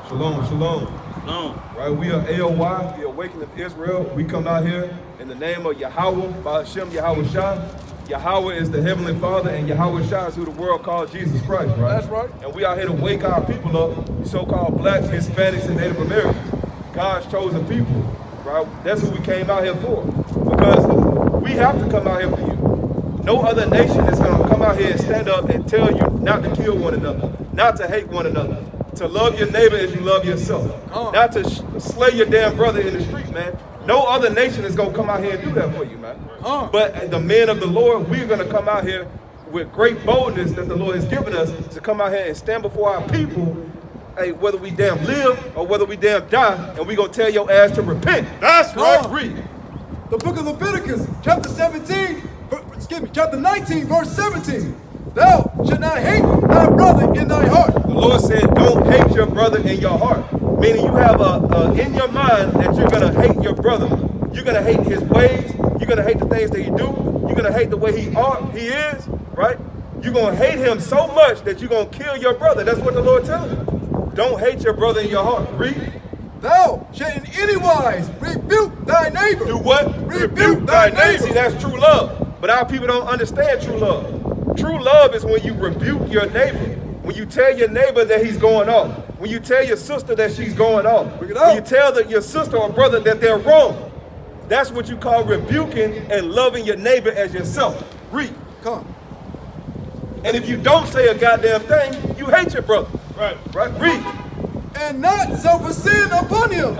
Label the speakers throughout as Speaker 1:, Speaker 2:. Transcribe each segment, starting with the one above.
Speaker 1: Shalom, shalom.
Speaker 2: No.
Speaker 1: Right, we are A.O.I, the Awakening of Israel. We come out here in the name of Yahweh, by Hashem, Yahweh Shah. Yahweh is the Heavenly Father, and Yahweh Shah is who the world calls Jesus Christ, right?
Speaker 3: That's right.
Speaker 1: And we are here to wake our people up, so-called blacks, Hispanics, and Native Americans, God's chosen people, right? That's who we came out here for, because we have to come out here for you. No other nation is going to come out here and stand up and tell you not to kill one another, not to hate one another, to love your neighbor as you love yourself, not to slay your damn brother in the street, man. No other nation is going to come out here and do that for you, man. But the men of the Lord, we're going to come out here with great boldness that the Lord has given us to come out here and stand before our people, hey, whether we damn live or whether we damn die, and we're going to tell your ass to repent.
Speaker 3: That's right.
Speaker 1: Read.
Speaker 3: The book of Leviticus, chapter 19, verse 17. Thou shalt not hate thy brother in thy heart.
Speaker 1: The Lord said, don't hate your brother in your heart. Meaning you have in your mind that you're going to hate your brother. You're going to hate his ways. You're going to hate the things that he do. You're going to hate the way he is, right? You're going to hate him so much that you're going to kill your brother. That's what the Lord tells you. Don't hate your brother in your heart. Read.
Speaker 3: Thou shalt in any wise rebuke thy neighbor.
Speaker 1: Do what?
Speaker 3: Rebuke thy neighbor.
Speaker 1: See, that's true love. But our people don't understand true love. True love is when you rebuke your neighbor. When you tell your neighbor that he's going off. When you tell your sister that she's going off. When you tell your sister or brother that they're wrong. That's what you call rebuking and loving your neighbor as yourself. Read.
Speaker 3: Come.
Speaker 1: And if you don't say a goddamn thing, you hate your brother. Right. Read.
Speaker 3: And not suffer sin upon him.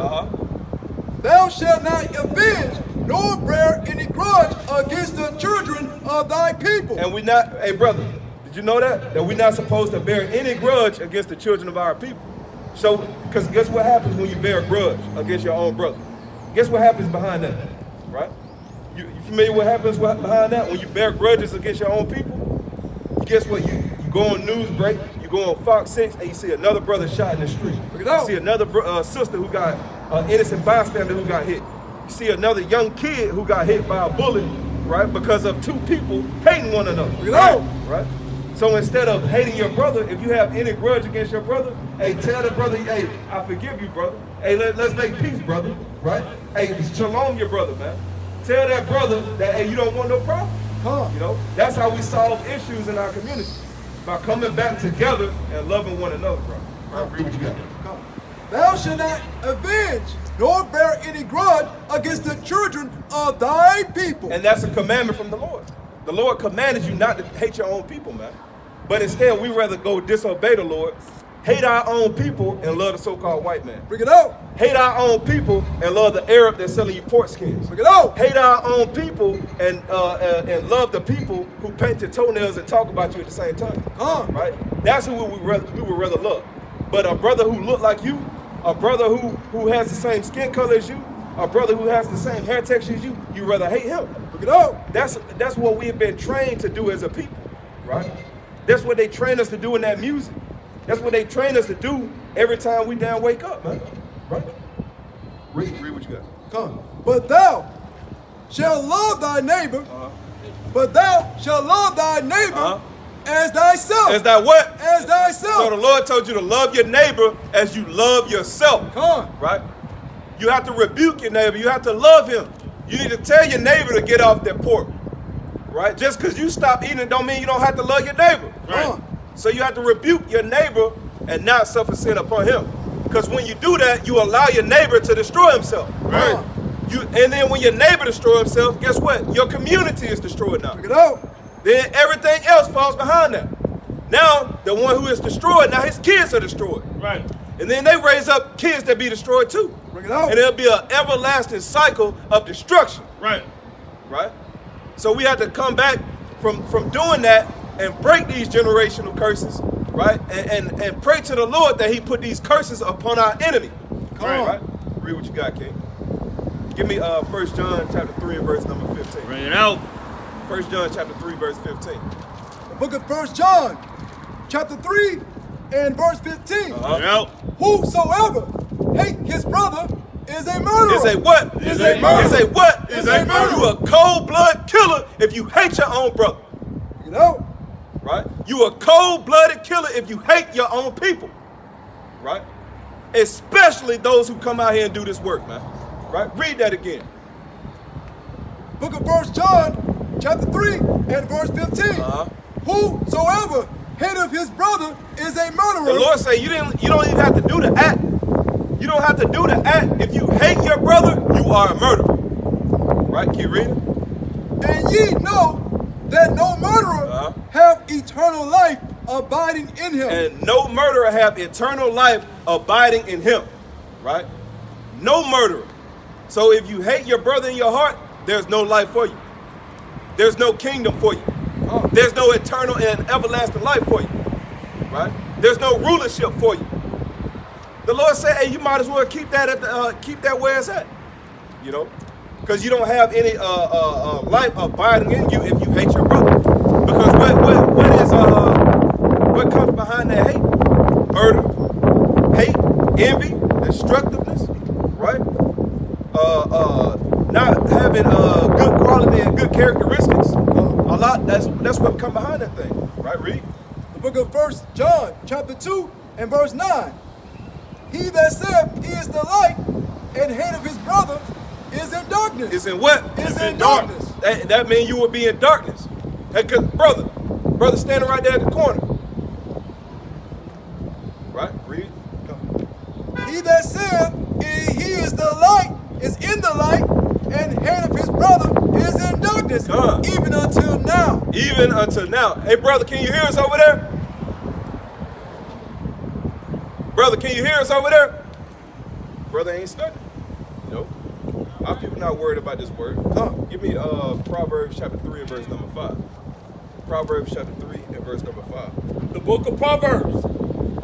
Speaker 3: Thou shalt not avenge nor bear any grudge against the children of thy people.
Speaker 1: And we not, hey brother, did you know that? That we're not supposed to bear any grudge against the children of our people. So, because guess what happens when you bear a grudge against your own brother? Guess what happens behind that, right? You familiar what happens behind that? When you bear grudges against your own people? Guess what? You go on news break, you go on Fox 6, and you see another brother shot in the street. You see another sister who got, innocent bystander who got hit. You see another young kid who got hit by a bullet, right? Because of two people hating one another. Right? So instead of hating your brother, if you have any grudge against your brother, hey, tell the brother, hey, I forgive you, brother. Hey, let's make peace, brother. Right? Hey, shalom your brother, man. Tell that brother that, hey, you don't want no problem. You know, that's how we solve issues in our community. By coming back together and loving one another, bro. Right? Read what you got.
Speaker 3: Thou shalt not avenge nor bear any grudge against the children of thy people.
Speaker 1: And that's a commandment from the Lord. The Lord commanded you not to hate your own people, man. But instead, we rather go disobey the Lord, hate our own people, and love the so-called white man.
Speaker 3: Bring it out.
Speaker 1: Hate our own people and love the Arab that's selling you pork skins.
Speaker 3: Bring it out.
Speaker 1: Hate our own people and love the people who paint your toenails and talk about you at the same time. Right? That's who we would rather love. But a brother who look like you, a brother who has the same skin color as you, a brother who has the same hair texture as you, you rather hate him.
Speaker 3: Look it up.
Speaker 1: That's what we've been trained to do as a people, right? That's what they train us to do in that music. That's what they train us to do every time we damn wake up, man. Right? Read what you got.
Speaker 3: Come. But thou shalt love thy neighbor. But thou shalt love thy neighbor as thyself.
Speaker 1: As thy what?
Speaker 3: As thyself.
Speaker 1: So the Lord told you to love your neighbor as you love yourself.
Speaker 3: Come on.
Speaker 1: Right? You have to rebuke your neighbor. You have to love him. You need to tell your neighbor to get off that pork. Right? Just because you stop eating don't mean you don't have to love your neighbor. Right? So you have to rebuke your neighbor and not suffer sin upon him. Because when you do that, you allow your neighbor to destroy himself. Right? And then when your neighbor destroys himself, guess what? Your community is destroyed now.
Speaker 3: Bring it out.
Speaker 1: Then everything else falls behind that. Now, the one who is destroyed, now his kids are destroyed. Right. And then they raise up kids that be destroyed too.
Speaker 3: Bring it out.
Speaker 1: And it'll be an everlasting cycle of destruction. Right. So we have to come back from doing that and break these generational curses, right? And pray to the Lord that he put these curses upon our enemy. Come on. Right? Read what you got, King. Give me 1 John chapter 3 and verse number 15.
Speaker 2: Bring it out.
Speaker 1: 1 John chapter 3 verse 15.
Speaker 3: The book of 1 John chapter 3 and verse 15.
Speaker 2: Bring it out.
Speaker 3: Whosoever hate his brother is a murderer.
Speaker 1: Is a what?
Speaker 3: Is a murderer.
Speaker 1: Is a what?
Speaker 3: Is a murderer.
Speaker 1: You a cold-blooded killer if you hate your own brother.
Speaker 3: You know?
Speaker 1: Right? You a cold-blooded killer if you hate your own people. Right? especially those who come out here and do this work, man. Right? Read that again.
Speaker 3: Book of 1 John, chapter 3 and verse 15. Whosoever hateth his brother is a murderer.
Speaker 1: The Lord say you don't even have to do the act. You don't have to do the act. If you hate your brother, you are a murderer. Right? Keep reading.
Speaker 3: And ye know that no murderer have eternal life abiding in him.
Speaker 1: And no murderer have eternal life abiding in him. Right? No murderer. So if you hate your brother in your heart, there's no life for you. There's no kingdom for you. There's no eternal and everlasting life for you. Right? There's no rulership for you. The Lord said, hey, you might as well keep that keep that where it's at. You know? Because you don't have any life abiding in you if you hate your brother. Because what comes behind that hate? Murder, hate, envy, destructiveness, right? Not having good quality and good characteristics. That's what come behind that thing. Right, read.
Speaker 3: The book of 1 John, chapter 2 and verse 9. He that saith he is the light and hateth his brother is in darkness.
Speaker 1: Is in what?
Speaker 3: Is in darkness.
Speaker 1: That means you will be in darkness. Hey, brother standing right there at the corner. Right? Read.
Speaker 3: He that saith he is the light is in the light, and hateth his brother is in darkness, even until now.
Speaker 1: Even until now. Hey, brother, can you hear us over there? Brother, can you hear us over there? Brother ain't studying. Nope. Our people not worried about this word. Give me Proverbs chapter 3 and verse number 5. Proverbs chapter 3 and verse number 5.
Speaker 2: The book of Proverbs,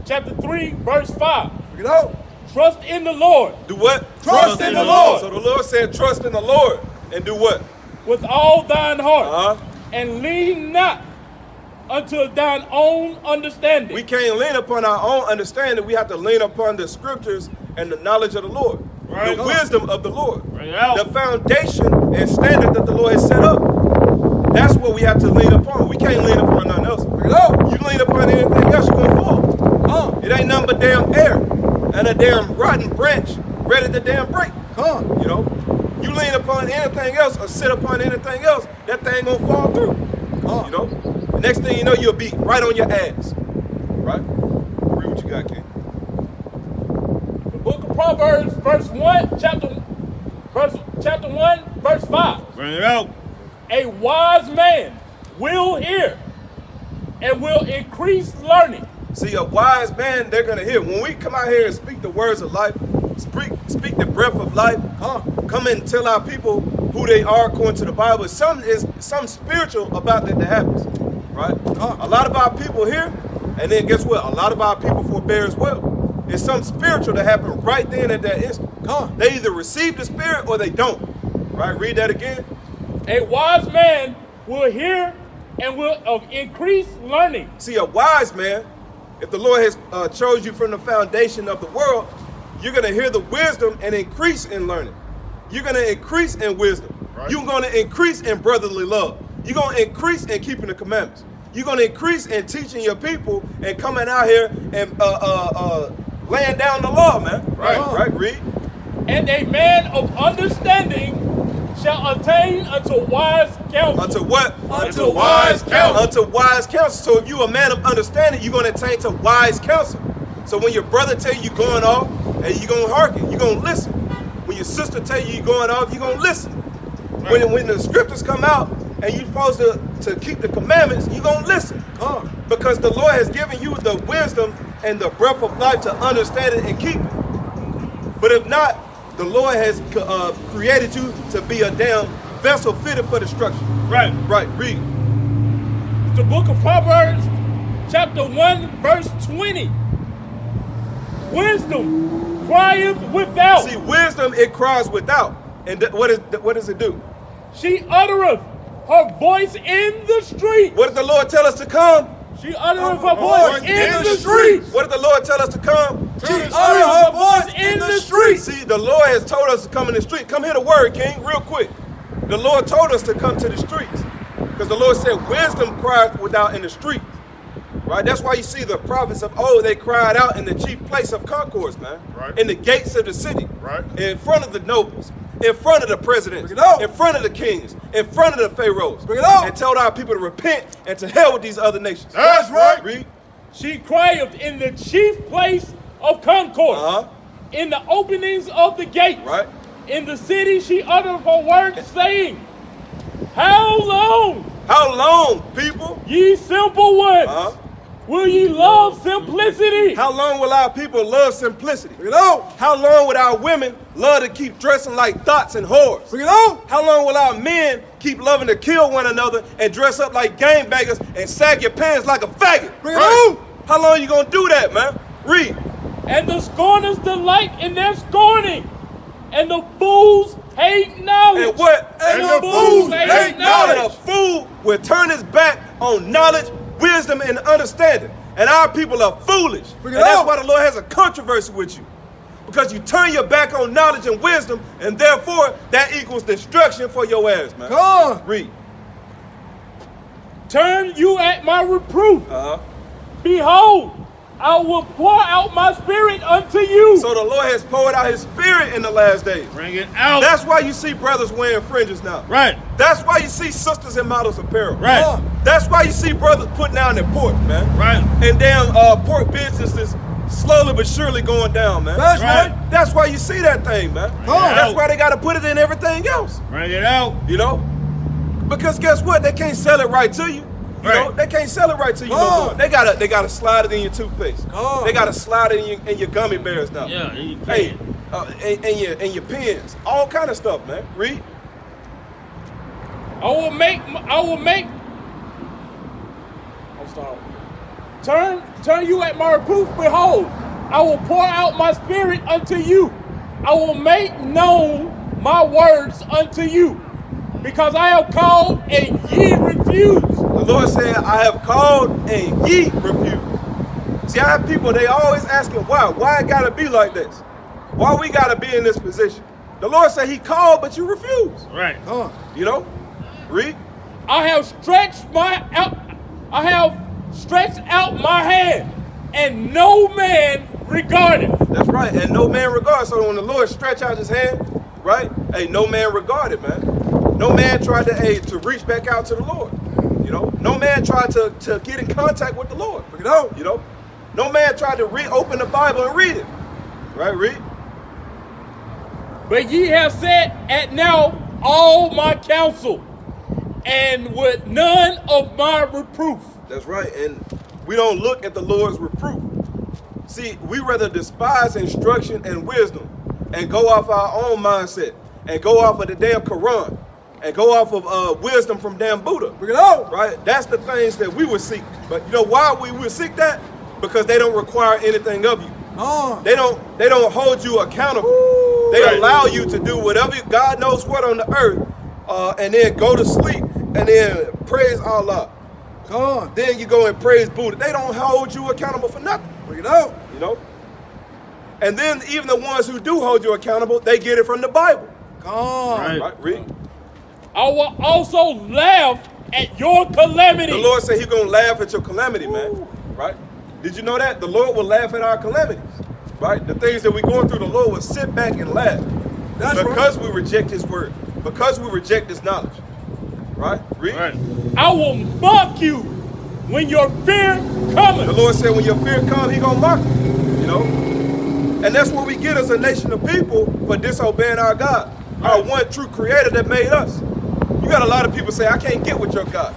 Speaker 2: chapter 3, verse 5.
Speaker 3: Look it out.
Speaker 2: Trust in the Lord.
Speaker 1: Do what?
Speaker 3: Trust in the Lord.
Speaker 1: So the Lord said, trust in the Lord. And do what?
Speaker 2: With all thine heart. And lean not unto thine own understanding.
Speaker 1: We can't lean upon our own understanding. We have to lean upon the scriptures and the knowledge of the Lord.
Speaker 2: Right.
Speaker 1: The wisdom of the Lord.
Speaker 2: Right out.
Speaker 1: The foundation and standard that the Lord has set up. That's what we have to lean upon. We can't lean upon nothing else. You lean upon anything else, you're going to fall. It ain't nothing but damn air and a damn rotten branch ready to damn break. You know? You lean upon anything else or sit upon anything else, that thing gonna fall through. You know? The next thing you know, you'll be right on your ass. Right? Read what you got, King.
Speaker 2: The book of Proverbs, chapter 1, verse 5.
Speaker 1: Bring it out.
Speaker 2: A wise man will hear and will increase learning.
Speaker 1: See, a wise man, they're going to hear. When we come out here and speak the words of life, speak the breath of life, come and tell our people who they are according to the Bible, something spiritual about that happens, right? A lot of our people hear, and then guess what? A lot of our people forbear as well. It's something spiritual that happened right then at that instant. They either receive the spirit or they don't, right? Read that again.
Speaker 2: A wise man will hear and will increase learning.
Speaker 1: See, a wise man, if the Lord has chose you from the foundation of the world, you're going to hear the wisdom and increase in learning. You're going to increase in wisdom. Right. You're going to increase in brotherly love. You're going to increase in keeping the commandments. You're going to increase in teaching your people and coming out here and laying down the law, man. Right, read.
Speaker 2: And a man of understanding shall attain unto wise counsel.
Speaker 1: Unto what?
Speaker 2: Unto wise counsel.
Speaker 1: Unto wise counsel. So if you're a man of understanding, you're going to attain to wise counsel. So when your brother tell you going off, and you're going to hearken, you're going to listen. When your sister tell you you're going off, you're going to listen. Right. When the scriptures come out, and you're supposed to keep the commandments, you're going to listen. Because the Lord has given you the wisdom and the breath of life to understand it and keep it. But if not, the Lord has created you to be a damn vessel fitted for destruction. Right, read.
Speaker 2: It's the book of Proverbs, chapter 1, verse 20. Wisdom crieth without.
Speaker 1: See, wisdom, it cries without. And what does it do?
Speaker 2: She uttereth her voice in the street.
Speaker 1: What did the Lord tell us to come?
Speaker 2: She uttereth her voice in the street.
Speaker 1: What did the Lord tell us to come?
Speaker 2: She uttereth her voice in the street.
Speaker 1: See, the Lord has told us to come in the street. Come hear the word, King, real quick. The Lord told us to come to the streets. Because the Lord said wisdom cries without in the streets. Right? That's why you see the prophets of old, they cried out in the chief place of concourse, man.
Speaker 4: Right.
Speaker 1: In the gates of the city.
Speaker 4: Right.
Speaker 1: In front of the nobles. In front of the presidents.
Speaker 3: Bring it out.
Speaker 1: In front of the kings. In front of the pharaohs.
Speaker 3: Bring it out.
Speaker 1: And told our people to repent and to hell with these other nations.
Speaker 4: That's right.
Speaker 1: Read.
Speaker 2: She cried in the chief place of concourse, in the openings of the gates.
Speaker 1: Right.
Speaker 2: In the city she uttered her words, saying, How long,
Speaker 1: How long, people?
Speaker 2: ye simple ones, will ye love simplicity?
Speaker 1: How long will our people love simplicity?
Speaker 3: Bring it out.
Speaker 1: How long would our women love to keep dressing like thoughts and whores?
Speaker 3: Bring it out.
Speaker 1: How long will our men keep loving to kill one another and dress up like gangbangers and sag your pants like a faggot?
Speaker 3: Bring it out.
Speaker 1: How long you gonna do that, man? Read.
Speaker 2: And the scorners delight in their scorning, and the fools hate knowledge.
Speaker 1: And what?
Speaker 3: And the fools hate
Speaker 1: And a
Speaker 3: knowledge.
Speaker 1: fool will turn his back on knowledge, wisdom, and understanding. And our people are foolish.
Speaker 3: Bring
Speaker 1: And
Speaker 3: it
Speaker 1: that's
Speaker 3: out.
Speaker 1: why the Lord has a controversy with you. Because you turn your back on knowledge and wisdom, and therefore that equals destruction for your ass, man.
Speaker 3: Come on.
Speaker 1: Read.
Speaker 2: Turn you at my reproof.
Speaker 1: Uh-huh.
Speaker 2: Behold, I will pour out my spirit unto you.
Speaker 1: So the Lord has poured out his spirit in the last days.
Speaker 4: Bring it out.
Speaker 1: That's why you see brothers wearing fringes now.
Speaker 4: right.
Speaker 1: That's why you see sisters in models apparel.
Speaker 4: Right.
Speaker 3: Come on.
Speaker 1: That's why you see brothers putting down their pork, man.
Speaker 4: Right.
Speaker 1: And damn pork businesses slowly but surely going down, man.
Speaker 3: That's
Speaker 4: Right.
Speaker 3: right.
Speaker 1: That's why you see that thing, man.
Speaker 3: Come on.
Speaker 1: That's why they got to put it in everything else,
Speaker 4: Bring it out.
Speaker 1: you know? Because guess what? They can't sell it right to you. You know,
Speaker 4: Right.
Speaker 1: they can't sell it right to you no
Speaker 3: Come
Speaker 1: more.
Speaker 3: on.
Speaker 1: They gotta slide it in your toothpaste.
Speaker 3: Come on.
Speaker 1: They gotta slide it in your gummy bears now.
Speaker 4: Yeah, you
Speaker 1: Hey,
Speaker 4: can't.
Speaker 1: and your pens, all kind of stuff, man. Read.
Speaker 2: I will make. I'm sorry. Turn you at my reproof. Behold, I will pour out my spirit unto you. I will make known my words unto you, because I have called and ye refuse.
Speaker 1: The Lord said, I have called and ye refuse. See, I have people, they always asking why. Why it gotta be like this? Why we gotta be in this position? The Lord said he called, but you refuse.
Speaker 4: Right.
Speaker 3: Come on.
Speaker 1: You know? Read.
Speaker 2: I have stretched out my hand, and no man regardeth.
Speaker 1: That's right. And no man regards. So when the Lord stretched out his hand, right? Hey, no man regarded, man. No man tried to reach back out to the Lord. You know? No man tried to get in contact with the Lord.
Speaker 3: Bring it out.
Speaker 1: You know? No man tried to open the Bible and read it. Right? Read.
Speaker 2: But ye have set at now all my counsel, and with none of my reproof.
Speaker 1: That's right. And we don't look at the Lord's reproof. See, we rather despise instruction and wisdom and go off our own mindset and go off of the damn Quran and go off of wisdom from damn Buddha.
Speaker 3: Bring it out.
Speaker 1: Right? That's the things that we would seek. But you know why we would seek that? Because they don't require anything of you.
Speaker 3: Come on.
Speaker 1: They don't hold you accountable. They
Speaker 4: Right.
Speaker 1: allow you to do whatever God knows what on the earth, and then go to sleep and then praise Allah.
Speaker 3: Come on.
Speaker 1: Then you go and praise Buddha. They don't hold you accountable for nothing.
Speaker 3: Bring it out.
Speaker 1: You know? And then even the ones who do hold you accountable, they get it from the Bible.
Speaker 3: Come on.
Speaker 4: Right.
Speaker 1: Right? Read.
Speaker 2: I will also laugh at your calamity.
Speaker 1: The Lord said he's going to laugh at your calamity, man. Right? Did you know that? The Lord will laugh at our calamities. Right? The things that we're going through, the Lord will sit back and laugh.
Speaker 3: That's
Speaker 1: because we reject his word. Because we reject his knowledge. Right? Read.
Speaker 4: Right.
Speaker 2: I will mock you when your fear
Speaker 1: The
Speaker 2: cometh.
Speaker 1: Lord said when your fear comes, he going to mock you. You know? And that's what we get as a nation of people for disobeying our God. Our one true creator that made us. You got a lot of people say, I can't get with your God.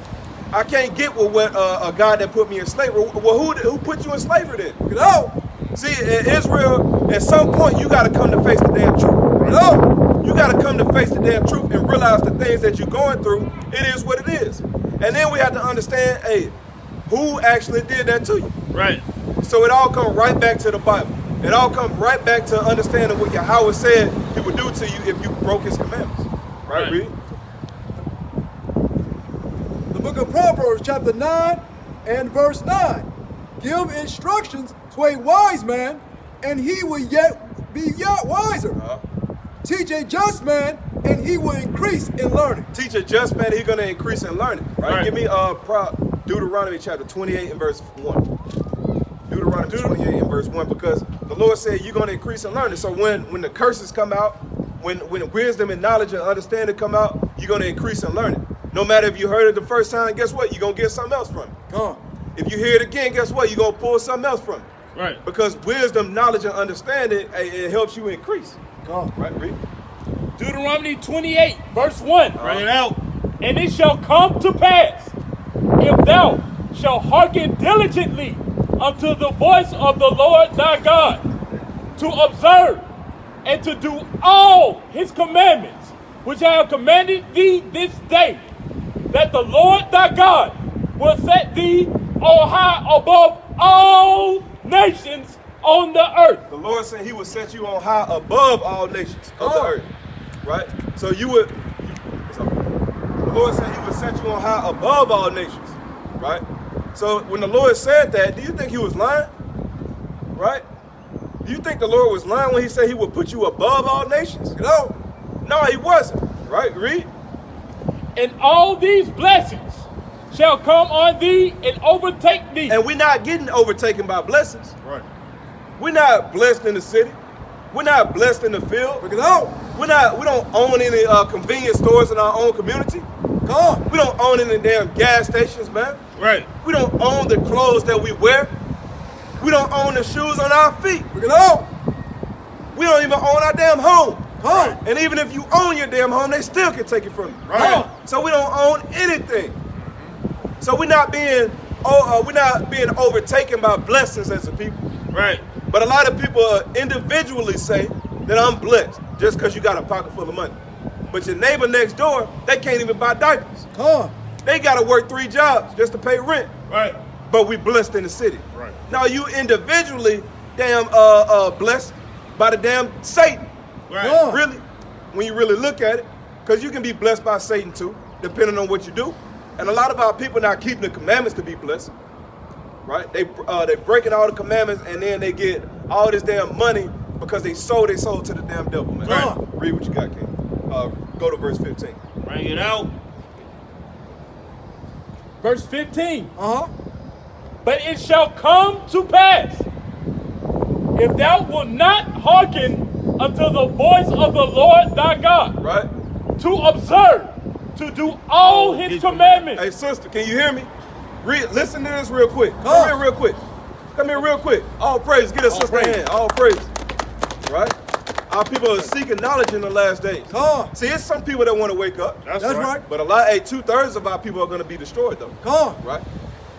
Speaker 1: I can't get with what a God that put me in slavery. Well, who put you in slavery then?
Speaker 3: Bring it out.
Speaker 1: See, in Israel, at some point, you got to come to face the damn truth.
Speaker 3: Bring it out.
Speaker 1: You got to come to face the damn truth and realize the things that you're going through, it is what it is. And then we have to understand, hey, who actually did that to you?
Speaker 4: Right.
Speaker 1: So it all comes right back to the Bible. It all comes right back to understanding what Yahweh said he would do to you if you broke his commandments. Right,
Speaker 4: Right.
Speaker 1: Read?
Speaker 3: The book of Proverbs, chapter 9 and verse 9. Give instructions to a wise man, and he will yet be wiser. Teach a just man, and he will increase in learning.
Speaker 1: Teach a just man, he's going to increase in learning. Right?
Speaker 4: Right.
Speaker 1: Give me Deuteronomy chapter 28 and verse 1. Deuteronomy 28 and verse 1, because the Lord said you're going to increase in learning. So when the curses come out, when wisdom and knowledge and understanding come out, you're going to increase in learning. No matter if you heard it the first time, guess what? You're going to get something else from it.
Speaker 3: Come on.
Speaker 1: If you hear it again, guess what? You're going to pull something else from it.
Speaker 2: Right.
Speaker 1: Because wisdom, knowledge, and understanding, it helps you increase.
Speaker 3: Come on.
Speaker 1: Right, read.
Speaker 2: Deuteronomy 28, verse 1.
Speaker 4: Bring it out.
Speaker 2: And it shall come to pass, if thou shalt hearken diligently unto the voice of the Lord thy God, to observe and to do all his commandments, which I have commanded thee this day, that the Lord thy God will set thee on high above all nations on the earth.
Speaker 1: The Lord said he would set you on high above all nations of the earth. Right? So the Lord said he would set you on high above all nations. Right? So when the Lord said that, do you think he was lying? Right? Do you think the Lord was lying when he said he would put you above all nations? No. No, he wasn't. Right? Read.
Speaker 2: And all these blessings shall come on thee and overtake thee.
Speaker 1: And we're not getting overtaken by blessings.
Speaker 4: Right.
Speaker 1: We're not blessed in the city. We're not blessed in the field.
Speaker 3: Bring it out.
Speaker 1: We don't own any convenience stores in our own community.
Speaker 3: Come on.
Speaker 1: We don't own any damn gas stations, man.
Speaker 4: Right.
Speaker 1: We don't own the clothes that we wear. We don't own the shoes on our feet.
Speaker 3: Bring it out.
Speaker 1: We don't even own our damn home.
Speaker 3: Come on.
Speaker 1: And even if you own your damn home, they still can take it from you.
Speaker 4: Right.
Speaker 1: So we don't own anything. So we're not being overtaken by blessings as a people.
Speaker 4: Right.
Speaker 1: But a lot of people individually say that I'm blessed just because you got a pocket full of money. But your neighbor next door, they can't even buy diapers.
Speaker 3: Come on.
Speaker 1: They got to work 3 jobs just to pay rent.
Speaker 4: Right.
Speaker 1: But we blessed in the city.
Speaker 4: Right.
Speaker 1: Now you individually damn blessed by the damn Satan.
Speaker 4: Right.
Speaker 3: Yeah.
Speaker 1: Really, when you really look at it, because you can be blessed by Satan too, depending on what you do. And a lot of our people not keeping the commandments to be blessed. Right? They breaking all the commandments and then they get all this damn money because they sold their soul to the damn devil, man.
Speaker 4: Right.
Speaker 1: Read what you got, King. Go to verse 15.
Speaker 4: Bring it out.
Speaker 2: Verse 15.
Speaker 3: Uh-huh.
Speaker 2: But it shall come to pass, if thou wilt not hearken unto the voice of the Lord thy God,
Speaker 1: Right?
Speaker 2: to observe, to do all his commandments.
Speaker 1: Hey, sister, can you hear me? Listen to this real quick. Come here real quick. Come here real quick. All praise. Get a sister a hand. All praise. Right? Our people are seeking knowledge in the last days.
Speaker 3: Come on.
Speaker 1: See, it's some people that want to wake up.
Speaker 4: That's
Speaker 3: That's
Speaker 4: right.
Speaker 3: right.
Speaker 1: But 2/3 of our people are going to be destroyed, though.
Speaker 3: Come on.
Speaker 1: Right?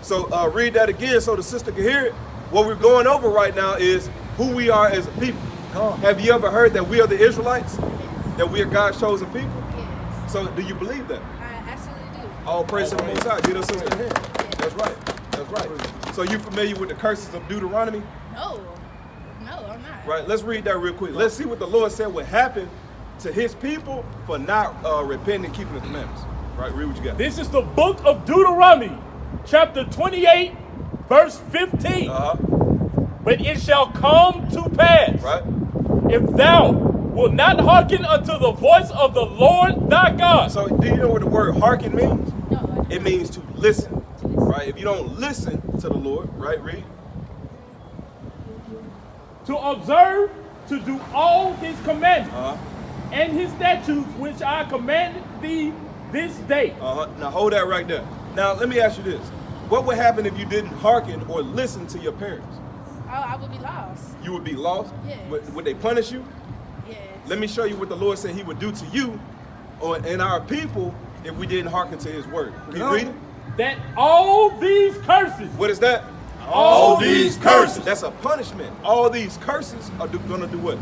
Speaker 1: So read that again so the sister can hear it. What we're going over right now is who we are as a people.
Speaker 3: Come on.
Speaker 1: Have you ever heard that we are the Israelites? That we are God's chosen people?
Speaker 5: Yes,
Speaker 1: So do you believe that?
Speaker 5: I absolutely do.
Speaker 1: All praise to the Most High. Get us sister a hand. That's right. That's right. So you familiar with the curses of Deuteronomy?
Speaker 5: No, I'm not.
Speaker 1: Right. Let's read that real quick. Let's see what the Lord said would happen to his people for not repenting and keeping the commandments. Right. Read what you got.
Speaker 2: This is the book of Deuteronomy, chapter 28, verse 15. But it shall come to pass,
Speaker 1: Right.
Speaker 2: if thou wilt not hearken unto the voice of the Lord thy God.
Speaker 1: So do you know what the word hearken means?
Speaker 5: No, I don't.
Speaker 1: It means to listen. Right. If you don't listen to the Lord, right? Read.
Speaker 2: To observe, to do all his commandments and his statutes, which I commanded thee this day.
Speaker 1: Now hold that right there. Now let me ask you this: what would happen if you didn't hearken or listen to your parents?
Speaker 5: Oh, I would be lost.
Speaker 1: You would be lost.
Speaker 5: Yes.
Speaker 1: Would they punish you?
Speaker 5: Yes.
Speaker 1: Let me show you what the Lord said he would do to you and our people if we didn't hearken to his word. Can you read it?
Speaker 2: That all these curses,
Speaker 1: What is that?
Speaker 4: All these curses.
Speaker 1: That's a punishment. All these curses are gonna do what?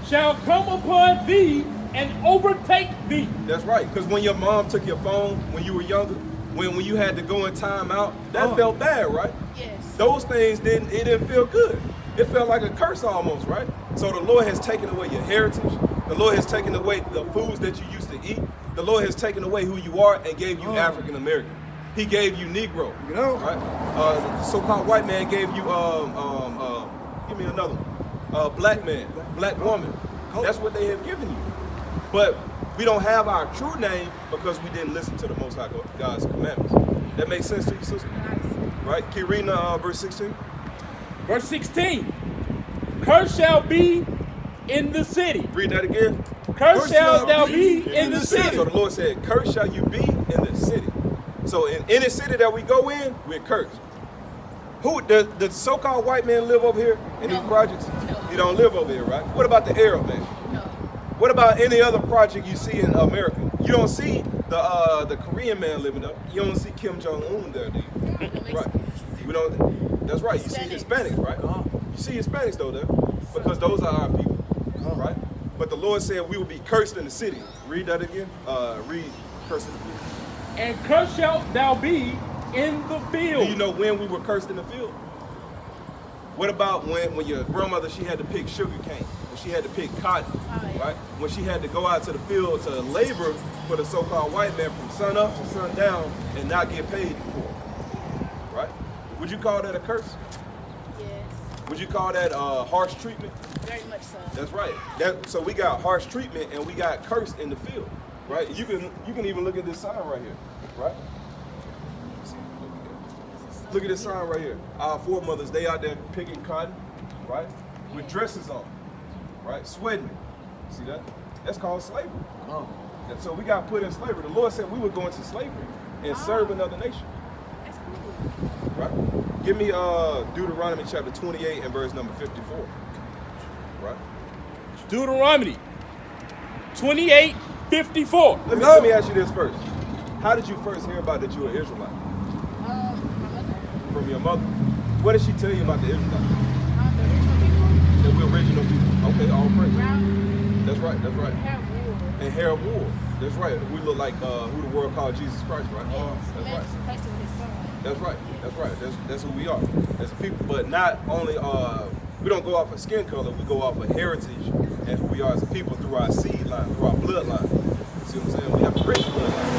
Speaker 2: shall come upon thee and overtake thee.
Speaker 1: That's right. Because when your mom took your phone when you were younger, when you had to go in time out, that felt bad, right?
Speaker 5: Yes.
Speaker 1: Those things didn't feel good. It felt like a curse almost, right? So the Lord has taken away your heritage. The Lord has taken away the foods that you used to eat. The Lord has taken away who you are and gave you African American. He gave you Negro,
Speaker 3: You know.
Speaker 1: right? The so-called white man gave you give me another one. Black man, black woman. That's what they have given you. But we don't have our true name because we didn't listen to the Most High God's commandments. That makes sense to you, sister? Right? Keep reading verse 16.
Speaker 2: Verse 16. Curse shall be in the city.
Speaker 1: Read that again.
Speaker 2: Curse shall thou be in the city.
Speaker 1: So the Lord said, curse shall you be in the city. So in any city that we go in, we're cursed. Who does the so-called white man live over here in these projects?
Speaker 5: No.
Speaker 1: He don't live over here, right? What about the Arab man?
Speaker 5: No.
Speaker 1: What about any other project you see in America? You don't see the Korean man living up. You don't see Kim Jong-un there, do you? Right. We don't. That's right. You see Hispanics, right? You see Hispanics though there, because those are our people, right? But the Lord said we will be cursed in the city. Read that again. Read cursed in the field.
Speaker 2: And cursed shalt thou be in the field.
Speaker 1: Do you know when we were cursed in the field? What about when your grandmother, she had to pick sugar cane, when she had to pick cotton, right? When she had to go out to the field to labor for the so-called white man from sun up to sun down and not get paid for it, right? Would you call that a curse?
Speaker 5: Yes.
Speaker 1: Would you call that harsh treatment?
Speaker 5: Very much so.
Speaker 1: That's right. So we got harsh treatment and we got cursed in the field, right? You can even look at this sign right here, right? Look at this sign right here. Our foremothers, they out there picking cotton, right? With dresses on, right? Sweating. See that? That's called slavery. And so we got put in slavery. The Lord said we would go into slavery and serve another nation.
Speaker 5: That's cool.
Speaker 1: Right? Give me Deuteronomy chapter 28 and verse number 54. Right?
Speaker 2: Deuteronomy 28:54.
Speaker 1: Let me ask you this first. How did you first hear about that you were Israelite?
Speaker 5: My mother.
Speaker 1: From your mother? What did she tell you about the Israelites?
Speaker 5: The original people.
Speaker 1: That we're original people. Okay, all praise.
Speaker 5: Brown.
Speaker 1: That's right, that's right.
Speaker 5: Hair wool.
Speaker 1: And hair of wool. That's right. We look like who the world called Jesus Christ, right? That's right.
Speaker 5: Replaced it with his son.
Speaker 1: That's right. That's right. That's who we are as a people. But not only we don't go off of skin color, we go off of heritage and who we are as a people through our seed line, through our bloodline. See what I'm saying? We have a rich bloodline.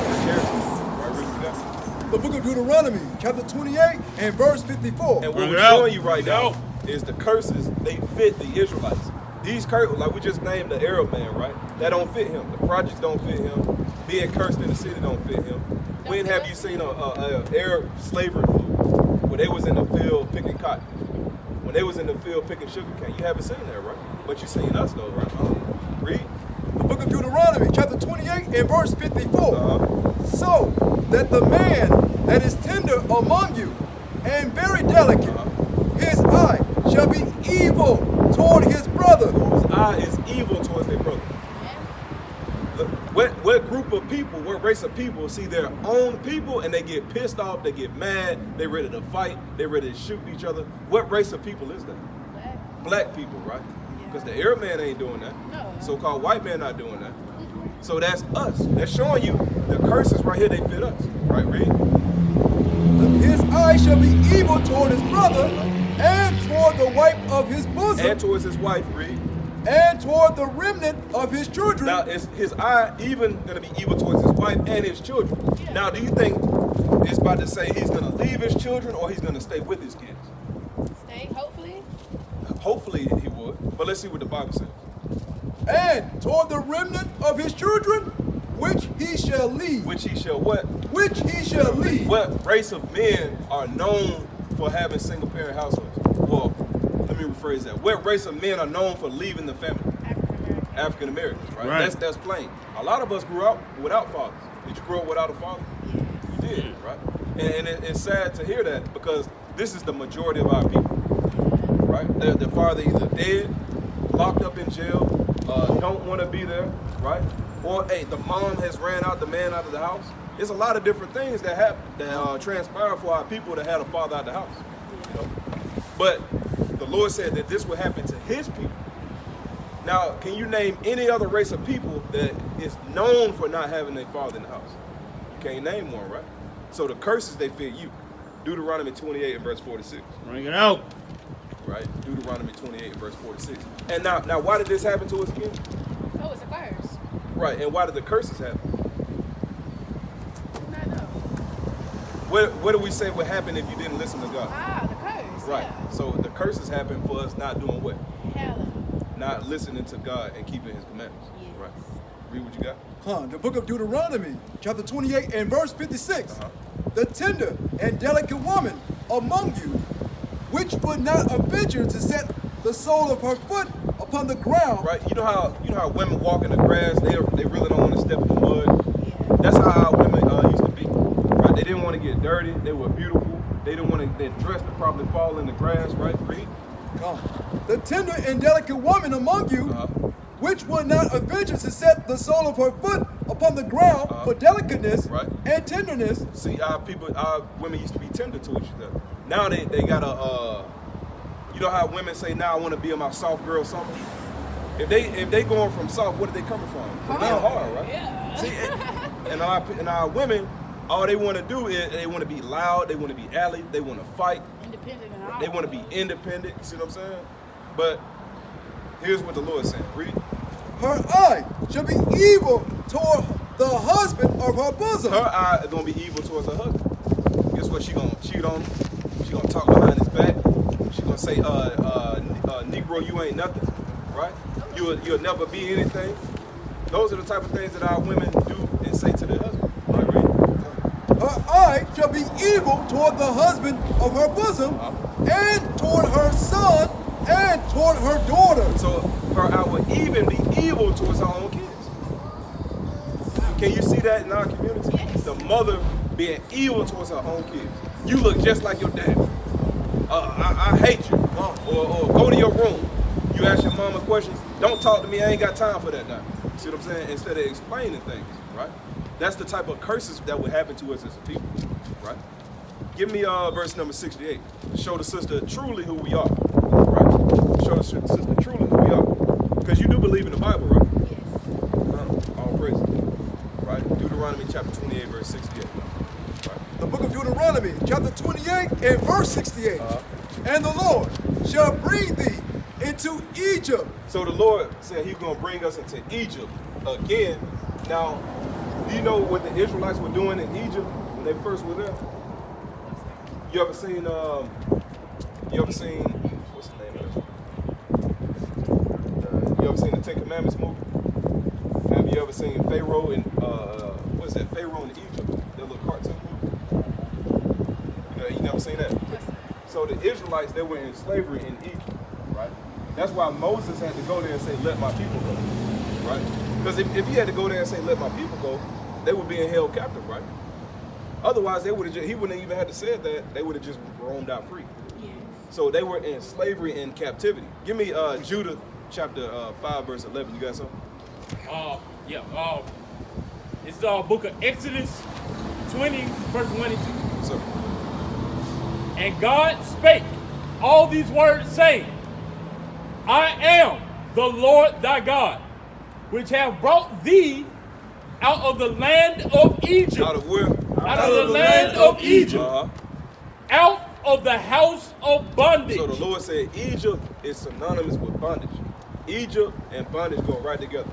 Speaker 1: Rich heritage. Right, Rick,
Speaker 3: The book of Deuteronomy, chapter 28 and verse 54.
Speaker 1: and what we're showing you right now is the curses, they fit the Israelites. These curses, like we just named the Arab man, right? That don't fit him. The projects don't fit him. Being cursed in the city don't fit him. When have you seen a Arab slavery movie where they was in the field picking cotton? When they was in the field picking sugar cane? You haven't seen that, right? But you seen us though, right? Read.
Speaker 3: The book of Deuteronomy, chapter 28 and verse 54. So that the man that is tender among you and very delicate, his eye shall be evil toward his brother.
Speaker 1: Whose eye is evil towards their brother. What group of people, what race of people see their own people and they get pissed off, they get mad, they ready to fight, they ready to shoot each other? What race of people is that? Black people, right? Because the Arab man ain't doing that.
Speaker 5: No.
Speaker 1: So-called white man not doing that. So that's us. That's showing you the curses right here, they fit us. Right, read.
Speaker 3: His eye shall be evil toward his brother and toward the wife of his bosom
Speaker 1: And towards his wife, read.
Speaker 3: and toward the remnant of his children.
Speaker 1: Now, is his eye even going to be evil towards his wife and his children?
Speaker 5: Yeah.
Speaker 1: Now, do you think it's about to say he's going to leave his children or he's going to stay with his kids?
Speaker 5: Stay, hopefully.
Speaker 1: Hopefully he would. But let's see what the Bible says.
Speaker 3: And toward the remnant of his children, which he shall leave.
Speaker 1: Which he shall what?
Speaker 3: Which he shall leave.
Speaker 1: What race of men are known for having single-parent households? Well, let me rephrase that. What race of men are known for leaving the family?
Speaker 5: African-American.
Speaker 1: African Americans, right?
Speaker 2: Right.
Speaker 1: That's plain. A lot of us grew up without fathers. Did you grow up without a father? You did, right? And it's sad to hear that because this is the majority of our people, right? The father either dead, locked up in jail, don't want to be there, right? Or hey, the mom has ran out the man out of the house. There's a lot of different things that happen that transpire for our people that had a father out of the house. You know? But the Lord said that this would happen to his people. Now, can you name any other race of people that is known for not having a father in the house? You can't name one, right? So the curses, they fit you. Deuteronomy 28 and verse 46.
Speaker 2: Bring it out.
Speaker 1: Right? Deuteronomy 28 and verse 46. And now why did this happen to us again?
Speaker 5: Oh, it's a curse.
Speaker 1: Right, and why did the curses happen?
Speaker 5: I know.
Speaker 1: What do we say would happen if you didn't listen to God?
Speaker 5: The curse.
Speaker 1: Right,
Speaker 5: Yeah.
Speaker 1: so the curses happen for us not doing what?
Speaker 5: Hella.
Speaker 1: Not listening to God and keeping his commandments.
Speaker 5: Yes.
Speaker 1: Right. Read what you got.
Speaker 3: The book of Deuteronomy, chapter 28 and verse 56. the tender and delicate woman among you, which would not venture to set the sole of her foot upon the ground.
Speaker 1: Right? You know how women walk in the grass, they really don't want to step in the mud. That's how our women used to be. Right? They didn't want to get dirty, they were beautiful, they didn't want to, their dress to probably fall in the grass, right? Read.
Speaker 3: Come. The tender and delicate woman among you, which would not venture to set the sole of her foot upon the ground for delicateness and tenderness.
Speaker 1: See, our women used to be tender to each other. Now they got a, you know how women say, now I want to be my soft girl something? If they going from soft, what are they coming from? They're hard, right?
Speaker 5: Yeah.
Speaker 1: See, and our women, all they want to do is they want to be loud, they want to be alley, they want to fight.
Speaker 5: Independent and all.
Speaker 1: They want to be independent, you see what I'm saying? But here's what the Lord said, read.
Speaker 3: Her eye shall be evil toward the husband of her bosom.
Speaker 1: Her eye is going to be evil towards her husband. Guess what? She going to cheat on him. She going to talk behind his back. She going to say, Negro, you ain't nothing, right? You'll never be anything. Those are the type of things that our women do and say to their husband. Right, read.
Speaker 3: Her eye shall be evil toward the husband of her bosom, and toward her son, and toward her daughter.
Speaker 1: So her eye will even be evil towards her own kids. Can you see that in our community?
Speaker 5: Yes.
Speaker 1: The mother being evil towards her own kids. You look just like your dad. I hate you. Or go to your room. You ask your mama questions. Don't talk to me. I ain't got time for that now. See what I'm saying? Instead of explaining things, right? That's the type of curses that would happen to us as a people, right? Give me verse number 68. Show the sister truly who we are, right? Show the sister truly who we are. Because you do believe in the Bible, right?
Speaker 5: Yes.
Speaker 1: All praise, right? Deuteronomy chapter 28, verse 68. Right?
Speaker 3: The book of Deuteronomy, chapter 28 and verse 68. And the Lord shall bring thee into Egypt.
Speaker 1: So the Lord said he's going to bring us into Egypt again. Now, do you know what the Israelites were doing in Egypt when they first were there? You ever seen, what's the name of it? You ever seen the Ten Commandments movie? Have you ever seen Pharaoh in, what's that, Pharaoh in Egypt? That little cartoon movie? You never seen that? So the Israelites, they were in slavery in Egypt, right? That's why Moses had to go there and say, let my people go, right? Because if he had to go there and say, let my people go, they would be held captive, right? Otherwise, he wouldn't even have to say that. They would have just roamed out free.
Speaker 5: Yes.
Speaker 1: So they were in slavery and captivity. Give me Judah chapter 5, verse 11. You got something?
Speaker 2: It's the book of Exodus 20, verse 1 and 2.
Speaker 1: What's up?
Speaker 2: And God spake all these words, saying, I am the Lord thy God, which have brought thee out of the land of Egypt.
Speaker 1: Out of where?
Speaker 2: Out of the land of Egypt. Out of the house of bondage.
Speaker 1: So the Lord said Egypt is synonymous with bondage. Egypt and bondage go right together.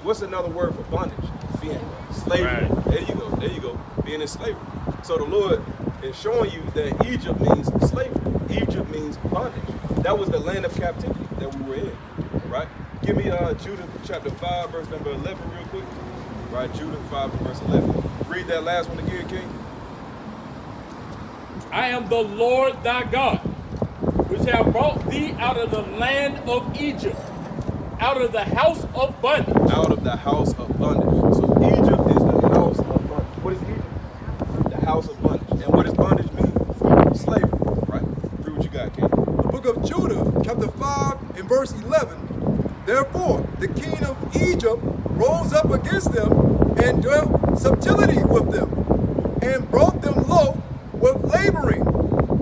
Speaker 1: What's another word for bondage? Being slavery.
Speaker 2: Right.
Speaker 1: There you go. Being in slavery. So the Lord is showing you that Egypt means slavery. Egypt means bondage. That was the land of captivity that we were in, right? Give me Judah chapter 5, verse number 11 real quick. Right, Judah 5, verse 11. Read that last one again, King.
Speaker 2: I am the Lord thy God, which have brought thee out of the land of Egypt, out of the house of bondage.
Speaker 1: Out of the house of bondage. So Egypt is the house of bondage. What is Egypt? The house of bondage. And what does bondage mean? Slavery, right? Read what you got, King.
Speaker 3: The book of Judah, chapter 5 and verse 11. Therefore, the king of Egypt rose up against them and dealt subtlety with them, and brought them low with laboring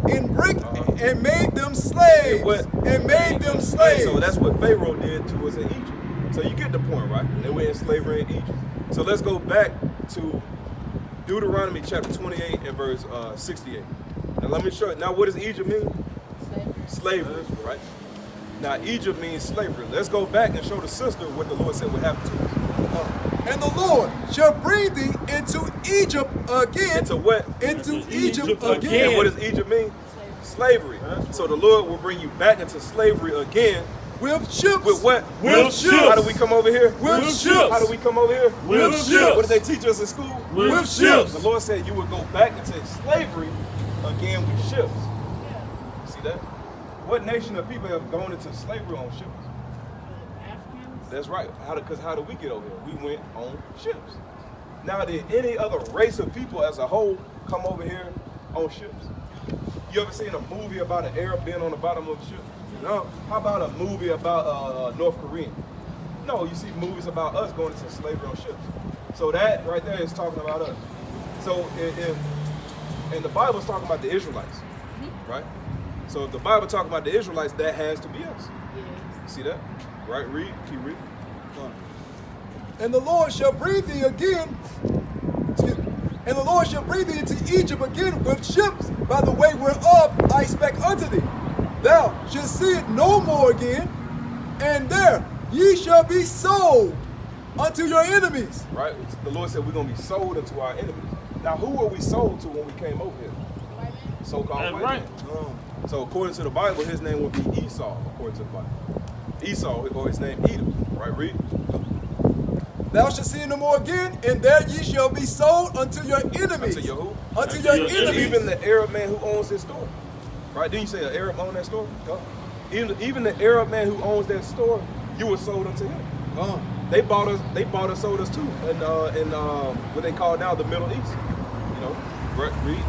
Speaker 3: in brick, and made them slaves. And made them slaves.
Speaker 1: So that's what Pharaoh did to us in Egypt. So you get the point, right? They were in slavery in Egypt. So let's go back to Deuteronomy chapter 28 and verse 68. Now let me show you. Now what does Egypt mean? Slavery, right? Now Egypt means slavery. Let's go back and show the sister what the Lord said would happen to us.
Speaker 3: And the Lord shall bring thee into Egypt again.
Speaker 1: Into what?
Speaker 3: Into Egypt
Speaker 1: And
Speaker 3: again.
Speaker 1: what does Egypt mean? Slavery. So the Lord will bring you back into slavery again
Speaker 3: With ships.
Speaker 1: With what?
Speaker 4: With ships.
Speaker 1: How do we come over here?
Speaker 3: With ships.
Speaker 1: How do we come over here?
Speaker 4: With ships.
Speaker 1: What did they teach us in school?
Speaker 3: With ships.
Speaker 1: The Lord said you would go back into slavery again with ships. See that? What nation of people have gone into slavery on ships?
Speaker 5: Africans.
Speaker 1: That's right. Because how did we get over here? We went on ships. Now, did any other race of people as a whole come over here on ships? You ever seen a movie about an Arab being on the bottom of a ship? No. How about a movie about North Korean? No, you see movies about us going into slavery on ships. So that right there is talking about us. So and the Bible's talking about the Israelites, right? So if the Bible talking about the Israelites, that has to be us.
Speaker 5: Yes.
Speaker 1: See that? Right? Read. Keep reading.
Speaker 3: And the Lord shall bring thee again. Excuse me. And the Lord shall bring thee into Egypt again with ships, by the way whereof I spake unto thee. Thou shalt see it no more again, and there ye shall be sold unto your enemies.
Speaker 1: Right? The Lord said we're going to be sold unto our enemies. Now, who were we sold to when we came over here?
Speaker 5: White man.
Speaker 1: So-called
Speaker 4: That's
Speaker 1: white
Speaker 4: right.
Speaker 1: man. So according to the Bible, his name would be Esau, according to the Bible. Esau, or his name Edom. Right? Read.
Speaker 3: Thou shalt see it no more again, and there ye shall be sold unto your enemies.
Speaker 1: Unto your who?
Speaker 3: Unto your
Speaker 4: your
Speaker 3: enemies.
Speaker 1: Even the Arab man who owns this store. Right? Didn't you say an Arab owned that store? Even the Arab man who owns that store, you were sold unto him. They bought us, sold us too. In what they call now the Middle East. You know, read.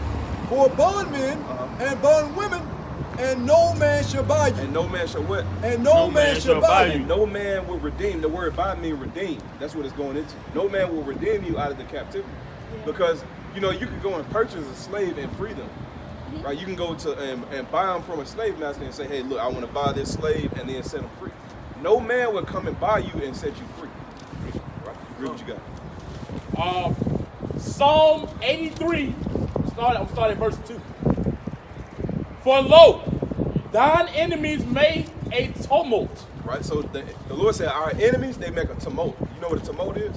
Speaker 3: For bondmen and bondwomen, and no man shall buy you.
Speaker 1: And no man shall what?
Speaker 3: And no man shall buy you.
Speaker 1: And no man will redeem. The word buy means redeem. That's what it's going into. No man will redeem you out of the captivity. Because, you know, you could go and purchase a slave and free them. Right? You can go to and buy them from a slave master and say, hey, look, I want to buy this slave and then set them free. No man will come and buy you and set you free. Right? Read what you got.
Speaker 2: Psalm 83, I'm starting at verse 2. For lo, thine enemies made a tumult.
Speaker 1: Right? So the Lord said, our enemies, they make a tumult. You know what a tumult is?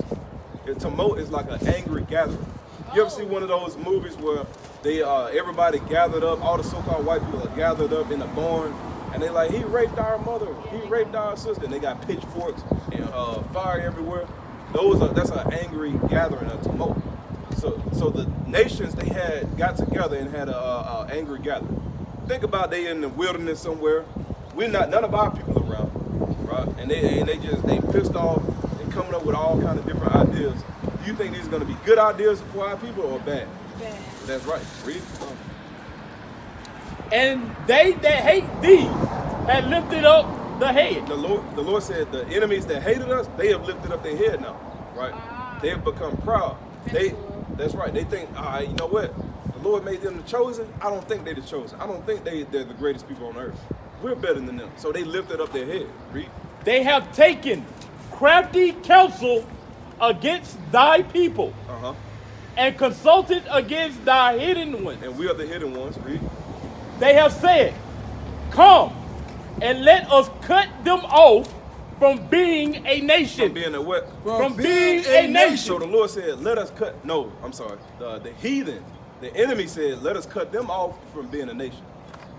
Speaker 1: A tumult is like an angry gathering. You ever see one of those movies where they everybody gathered up, all the so-called white people are gathered up in a barn, and they like, he raped our mother, he raped our sister, and they got pitchforks and fire everywhere. That's an angry gathering, a tumult. So the nations, they got together and had a angry gathering. Think about they in the wilderness somewhere. None of our people around, right? And they pissed off. They coming up with all kind of different ideas. Do you think these are going to be good ideas for our people or bad?
Speaker 5: Bad.
Speaker 1: That's right. Read.
Speaker 2: And they that hate thee had lifted up the head.
Speaker 1: The Lord said the enemies that hated us, they have lifted up their head now, right? They have become proud. That's right. They think, you know what? The Lord made them the chosen. I don't think they're the chosen. I don't think they're the greatest people on earth. We're better than them. So they lifted up their head. Read.
Speaker 2: They have taken crafty counsel against thy people and consulted against thy hidden ones.
Speaker 1: And we are the hidden ones. Read.
Speaker 2: They have said, come and let us cut them off from being a nation.
Speaker 1: From being a what?
Speaker 2: From being a nation.
Speaker 1: So the Lord said, let us cut. No, I'm sorry. The heathen, the enemy said, let us cut them off from being a nation.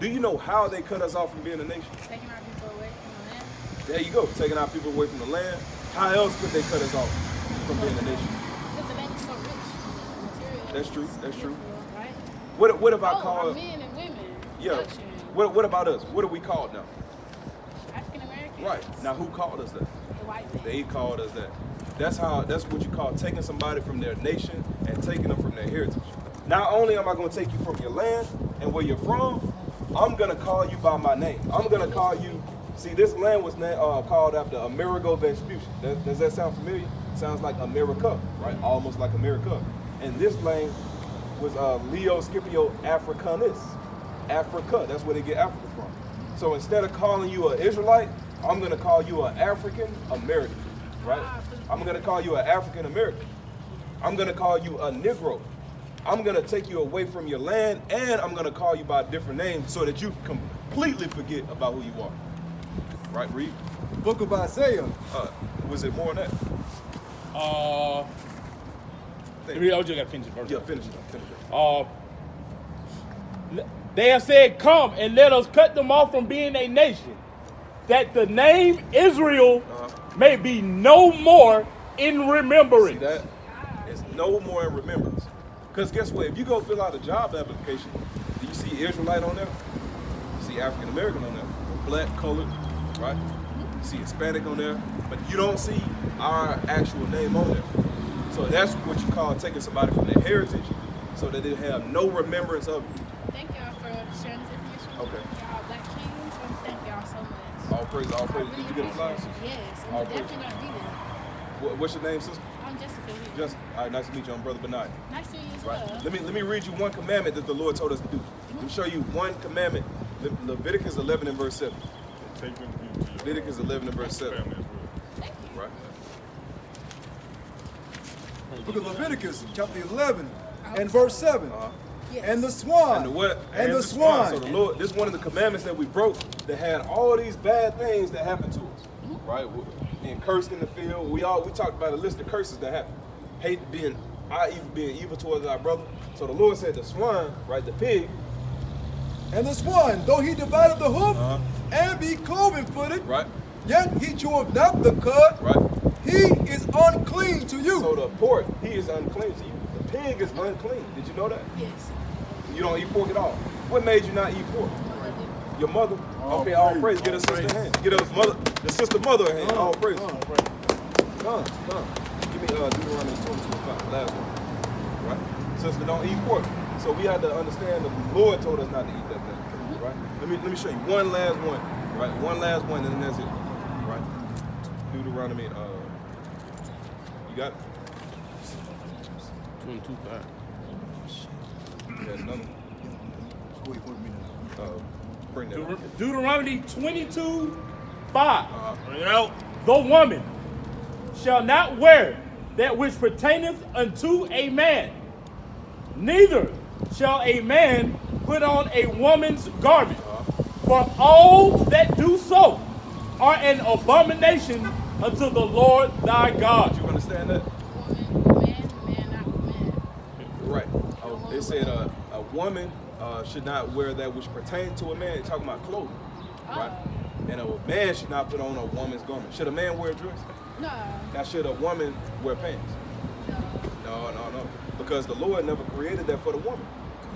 Speaker 1: Do you know how they cut us off from being a nation?
Speaker 5: Taking our people away from the land.
Speaker 1: There you go. Taking our people away from the land. How else could they cut us off from being a nation?
Speaker 5: Because the land is so rich. Material.
Speaker 1: That's true. That's true.
Speaker 5: Right?
Speaker 1: What if I
Speaker 5: Our
Speaker 1: call?
Speaker 5: men and women.
Speaker 1: Yeah.
Speaker 5: Production.
Speaker 1: What about us? What are we called now?
Speaker 5: African Americans.
Speaker 1: Right. Now who called us that?
Speaker 5: The white man.
Speaker 1: They called us that. That's what you call taking somebody from their nation and taking them from their heritage. Not only am I going to take you from your land and where you're from, I'm going to call you by my name. I'm going to call you. See, this land was called after Amerigo Vespucci. Does that sound familiar? Sounds like America, right? Almost like America. And this land was Leo Scipio Africanus. Africa, that's where they get Africa from. So instead of calling you an Israelite, I'm going to call you an African American, right? I'm going to call you an African American. I'm going to call you a Negro. I'm going to take you away from your land, and I'm going to call you by a different name so that you completely forget about who you are. Right, read.
Speaker 3: Book of Isaiah.
Speaker 1: Was it more than that?
Speaker 2: I just got to finish it first.
Speaker 1: Yeah, finish it.
Speaker 2: They have said, come and let us cut them off from being a nation. that the name Israel may be no more in
Speaker 1: See
Speaker 2: remembrance.
Speaker 1: that? It's no more in remembrance. Because guess what? If you go fill out a job application, do you see Israelite on there? You see African American on there, black, colored, right? You see Hispanic on there, but you don't see our actual name on there. So that's what you call taking somebody from their heritage so that they have no remembrance of you.
Speaker 5: Thank y'all for sharing this information.
Speaker 1: Okay.
Speaker 5: Y'all black kings, and thank y'all so much.
Speaker 1: All praise, all praise. Did you get a flyer?
Speaker 5: Yes,
Speaker 1: All
Speaker 5: I'm
Speaker 1: praise.
Speaker 5: definitely gonna be there.
Speaker 1: What's your name, sister?
Speaker 5: I'm Jessica.
Speaker 1: Just all right. Nice to meet you. I'm Brother Benai.
Speaker 5: Nice to meet you as
Speaker 1: Right.
Speaker 5: well.
Speaker 1: Let me read you one commandment that the Lord told us to do. Let me show you one commandment. Leviticus 11 and verse 7.
Speaker 4: Take them to your
Speaker 1: Leviticus 11 and verse 7.
Speaker 4: family as well.
Speaker 5: Thank you.
Speaker 1: Right.
Speaker 3: Book of Leviticus, chapter 11, and verse 7.
Speaker 5: Yes.
Speaker 3: And the swan.
Speaker 1: And the what?
Speaker 3: And the swan.
Speaker 1: So the Lord, this is one of the commandments that we broke that had all these bad things that happened to us. Right? Being cursed in the field. We talked about a list of curses that happen. Hate being evil towards our brother. So the Lord said the swan, right, the pig,
Speaker 3: And the swan, though he divided the hoof and be cloven-footed,
Speaker 1: right?
Speaker 3: yet he cheweth not the cud,
Speaker 1: Right.
Speaker 3: he is unclean to you.
Speaker 1: So the pork, he is unclean to you. The pig is unclean. Did you know that?
Speaker 5: Yes.
Speaker 1: You don't eat pork at all. What made you not eat pork? Your mother? Okay, all praise. Get a sister a hand. Get a mother, the sister mother a hand. All praise. Come. Give me Deuteronomy 22:5, last one. Right? Sister, don't eat pork. So we had to understand that the Lord told us not to eat that thing. Right? Let me show you one last one. Right? One last one, and then that's it. Right? Deuteronomy. You got it?
Speaker 2: 22:5.
Speaker 1: You got another one? Bring that up.
Speaker 2: Deuteronomy 22:5.
Speaker 4: Bring it out.
Speaker 2: The woman shall not wear that which pertaineth unto a man, neither shall a man put on a woman's garment. For all that do so are an abomination unto the Lord thy God.
Speaker 1: You understand that?
Speaker 5: Woman, man, not man.
Speaker 1: Right. They said a woman should not wear that which pertains to a man. They're talking about clothing. Right? And a man should not put on a woman's garment. Should a man wear a dress?
Speaker 5: No.
Speaker 1: Now, should a woman wear pants? No. Because the Lord never created that for the woman.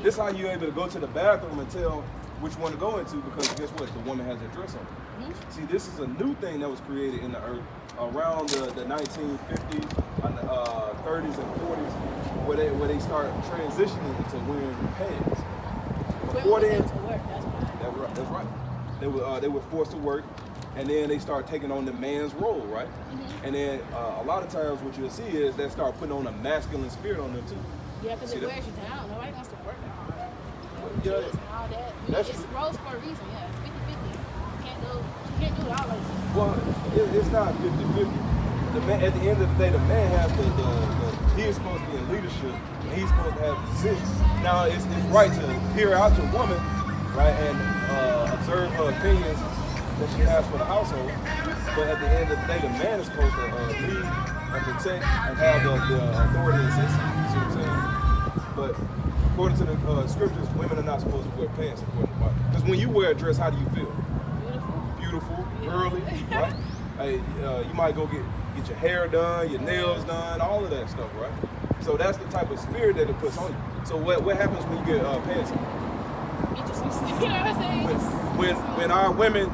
Speaker 1: This is how you're able to go to the bathroom and tell which one to go into, because guess what? The woman has a dress on. See, this is a new thing that was created in the earth around the 1950s, 30s, and 40s, where they start transitioning into wearing pants. Before then,
Speaker 5: To work, that's why.
Speaker 1: that's right. They were forced to work, and then they start taking on the man's role, right? And then a lot of times what you'll see is they start putting on a masculine spirit on them too.
Speaker 5: Yeah, because
Speaker 1: See
Speaker 5: it
Speaker 1: that?
Speaker 5: wears you down. Nobody wants to work hard.
Speaker 1: Yeah.
Speaker 5: Kids and all that.
Speaker 1: That's
Speaker 5: It's
Speaker 1: true.
Speaker 5: roles for a reason, yeah. 50-50. You can't do it all like that.
Speaker 1: Well, it's not 50-50. The man, at the end of the day, the man has he is supposed to be in leadership, and he's supposed to have decisions. Now, it's right to hear out your woman, right, and observe her opinions that she has for the household. But at the end of the day, the man is supposed to lead and protect and have the authority and say something. You see what I'm saying? But according to the scriptures, women are not supposed to wear pants according to the Bible. Because when you wear a dress, how do you feel? Beautiful, girly, right? Hey, you might go get your hair done, your nails done, all of that stuff, right? So that's the type of spirit that it puts on you. So what happens when you get pants on?
Speaker 5: Interesting. You know what I'm saying?
Speaker 1: When our women,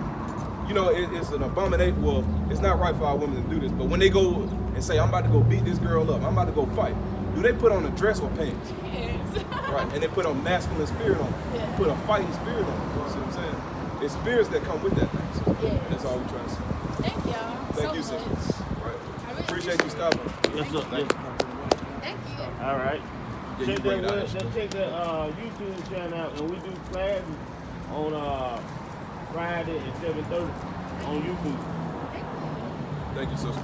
Speaker 1: you know, it's an abomination. Well, it's not right for our women to do this, but when they go and say, I'm about to go beat this girl up, I'm about to go fight, do they put on a dress or pants?
Speaker 5: Yes.
Speaker 1: Right, and they put a masculine spirit on it.
Speaker 5: Yeah.
Speaker 1: Put a fighting spirit on it. You see what I'm saying? It's spirits that come with that thing. So
Speaker 5: Yeah.
Speaker 1: that's all we're trying to say.
Speaker 5: Thank y'all.
Speaker 1: Thank
Speaker 5: so
Speaker 1: you, sister.
Speaker 5: much.
Speaker 1: Right.
Speaker 5: I really
Speaker 1: Appreciate you stopping.
Speaker 2: Yes, sir.
Speaker 1: Thank you.
Speaker 5: Thank you.
Speaker 2: All right.
Speaker 1: Yeah, you
Speaker 2: Check
Speaker 1: bring
Speaker 2: that,
Speaker 1: it out.
Speaker 2: check that YouTube channel out, and we do classes on Friday at 7:30 on YouTube.
Speaker 1: Thank you, sister.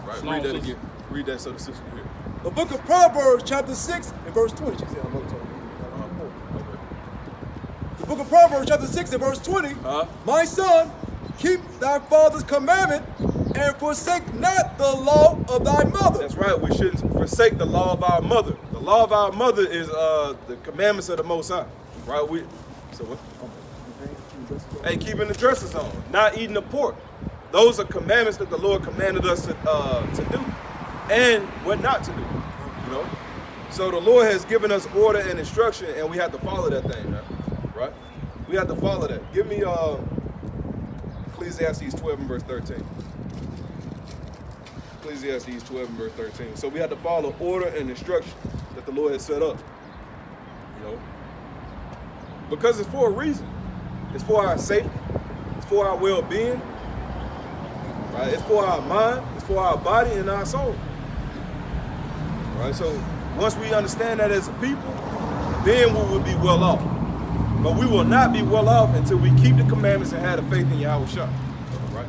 Speaker 1: Right,
Speaker 2: Small
Speaker 1: read that
Speaker 2: sister.
Speaker 1: again. Read that so the sister can hear.
Speaker 3: The book of Proverbs, chapter 6, and verse 20. She said, I'm not talking.
Speaker 1: Okay.
Speaker 3: The book of Proverbs, chapter 6, and verse 20. My son, keep thy father's commandment, and forsake not the law of thy mother.
Speaker 1: That's right. We shouldn't forsake the law of our mother. The law of our mother is the commandments of the Most High. Right? So what? Hey, keeping the dresses on, not eating the pork. Those are commandments that the Lord commanded us to do, and what not to do. You know, so the Lord has given us order and instruction, and we have to follow that thing, man. Right? We have to follow that. Give me Ecclesiastes 12 and verse 13. Ecclesiastes 12 and verse 13. So we have to follow order and instruction that the Lord has set up. You know, because it's for a reason. It's for our safety. It's for our well-being. Right? It's for our mind. It's for our body and our soul. Right? So once we understand that as a people, then we will be well off. But we will not be well off until we keep the commandments and have the faith in Yahweh Shah. Right?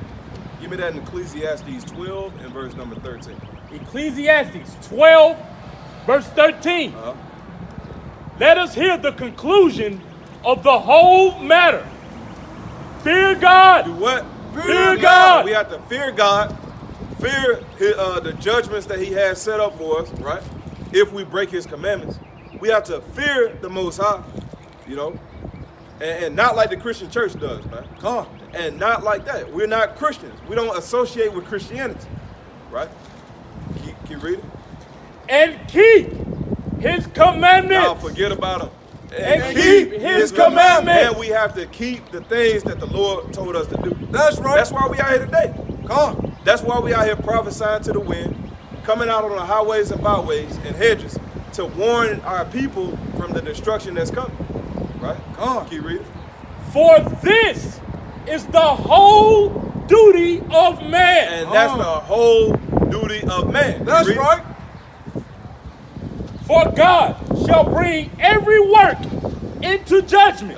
Speaker 1: Give me that in Ecclesiastes 12 and verse number 13.
Speaker 2: Ecclesiastes 12, verse 13. Let us hear the conclusion of the whole matter. Fear God.
Speaker 1: Do what?
Speaker 2: Fear God.
Speaker 1: We have to fear God, fear the judgments that he has set up for us, right? If we break his commandments. We have to fear the Most High, you know, and not like the Christian church does, man. Come on. And not like that. We're not Christians. We don't associate with Christianity, right? Keep reading.
Speaker 2: And keep his commandments.
Speaker 1: Now forget about them.
Speaker 2: And keep his commandments.
Speaker 1: And we have to keep the things that the Lord told us to do.
Speaker 3: That's right.
Speaker 1: That's why we out here today.
Speaker 3: Come on.
Speaker 1: That's why we out here prophesying to the wind, coming out on the highways and byways and hedges to warn our people from the destruction that's coming. Right?
Speaker 3: Come on.
Speaker 1: Keep reading.
Speaker 2: For this is the whole duty of man.
Speaker 1: And that's the whole duty of man.
Speaker 3: That's right.
Speaker 2: For God shall bring every work into judgment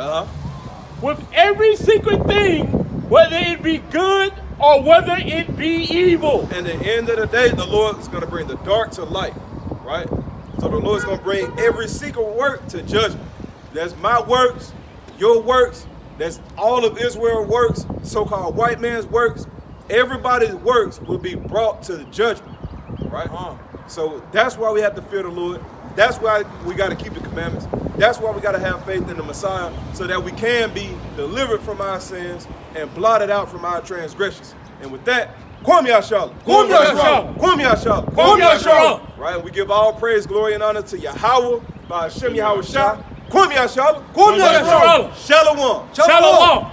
Speaker 2: with every secret thing, whether it be good or whether it be evil.
Speaker 1: And at the end of the day, the Lord is going to bring the dark to light, right? So the Lord is going to bring every secret work to judgment. That's my works, your works, that's all of Israel's works, so-called white man's works. Everybody's works will be brought to the judgment, right? So that's why we have to fear the Lord. That's why we got to keep the commandments. That's why we got to have faith in the Messiah so that we can be delivered from our sins and blotted out from our transgressions. And with that, Kwam Yashala.
Speaker 2: Kwam Yashala.
Speaker 1: Kwam Yashala.
Speaker 2: Kwam Yashala.
Speaker 1: Right? We give all praise, glory, and honor to Yahweh by Hashem Yahweh Shah. Kwam Yashala.
Speaker 2: Kwam Yashala.
Speaker 1: Shalom.
Speaker 2: Shalom.